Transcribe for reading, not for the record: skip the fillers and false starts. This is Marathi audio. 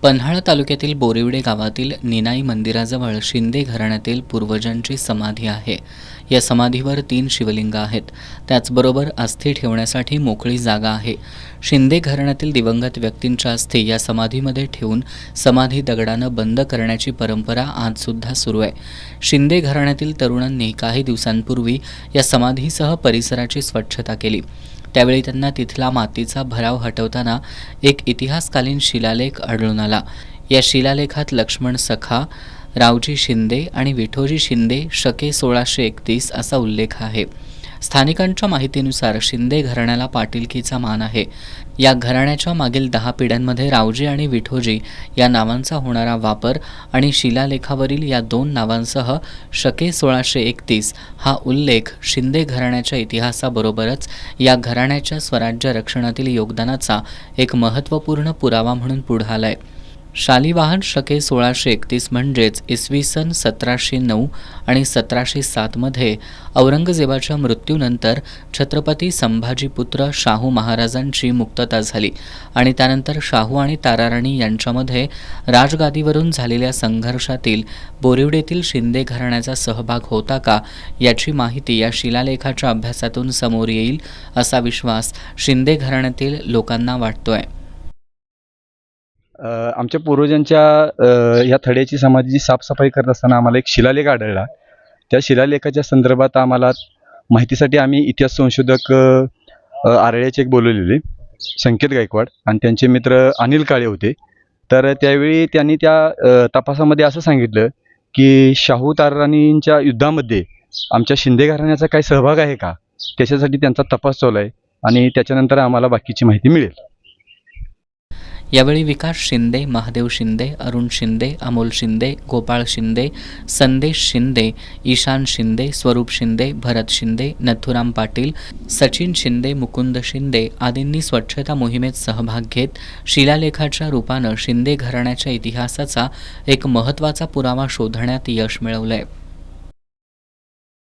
पन्हाळा तालुक्यातील बोरिवडे गावातील निनाई मंदिराजवळ शिंदे घराण्यातील पूर्वजांची समाधी आहे. या समाधीवर 3 शिवलिंग आहेत. त्याचबरोबर अस्थी ठेवण्यासाठी मोकळी जागा आहे. शिंदे घराण्यातील दिवंगत व्यक्तींच्या अस्थी या समाधीमध्ये ठेवून समाधी दगडानं बंद करण्याची परंपरा आजसुद्धा सुरू आहे. शिंदे घराण्यातील तरुणांनी काही दिवसांपूर्वी या समाधीसह परिसराची स्वच्छता केली. त्यावेळी त्यांना तिथला मातीचा भराव हटवताना एक इतिहासकालीन शिलालेख आढळून आला. या शिलालेखात लक्ष्मण सखा, रावजी शिंदे आणि विठोजी शिंदे शके 1631 असा उल्लेख आहे. स्थानिकांच्या माहितीनुसार शिंदे घराण्याला पाटीलकीचा मान आहे. या घराण्याच्या मागील 10 पिढ्यांमध्ये रावजी आणि विठोजी या नावांचा होणारा वापर आणि शिलालेखावरील या 2 नावांसह शके 1631 हा उल्लेख शिंदे घराण्याच्या इतिहासाबरोबरच या घराण्याच्या स्वराज्य रक्षणातील योगदानाचा एक महत्त्वपूर्ण पुरावा म्हणून पुढे आलाय. शालिवाहन शके 1631 म्हणजेच इसवी सन 1709 आणि 1707 मध्ये औरंगजेबाच्या मृत्यूनंतर छत्रपती संभाजीपुत्र शाहू महाराजांची मुक्तता झाली आणि त्यानंतर शाहू आणि ताराराणी यांच्यामध्ये राजगादीवरून झालेल्या संघर्षातील बोरिवडेतील शिंदे घराण्याचा सहभाग होता का याची माहिती या शिलालेखाच्या अभ्यासातून समोर येईल असा विश्वास शिंदे घराण्यातील लोकांना वाटतोय. आमच्या पूर्वजांच्या ह्या थड्याची समाधीची साफसफाई करत असताना आम्हाला एक शिलालेख आढळला. त्या शिलालेखाच्या संदर्भात आम्हाला माहितीसाठी आम्ही इतिहास संशोधक आरळ्याचे एक बोलवलेले संकेत गायकवाड आणि त्यांचे मित्र अनिल काळे होते. तर त्यावेळी त्यांनी त्या तपासामध्ये असं सांगितलं की शाहू ताराराणींच्या युद्धामध्ये आमच्या शिंदे घराण्याचा काही सहभाग आहे का, त्याच्यासाठी त्यांचा तपास चालू आहे आणि त्याच्यानंतर आम्हाला बाकीची माहिती मिळेल. यावेळी विकास शिंदे, महादेव शिंदे, अरुण शिंदे, अमोल शिंदे, गोपाळ शिंदे, संदेश शिंदे, ईशान शिंदे, स्वरूप शिंदे, भरत शिंदे, नथुराम पाटील, सचिन शिंदे, मुकुंद शिंदे आदींनी स्वच्छता मोहिमेत सहभाग घेत शिलालेखाच्या रूपानं शिंदे घराण्याच्या इतिहासाचा एक महत्त्वाचा पुरावा शोधण्यात यश मिळवलंय.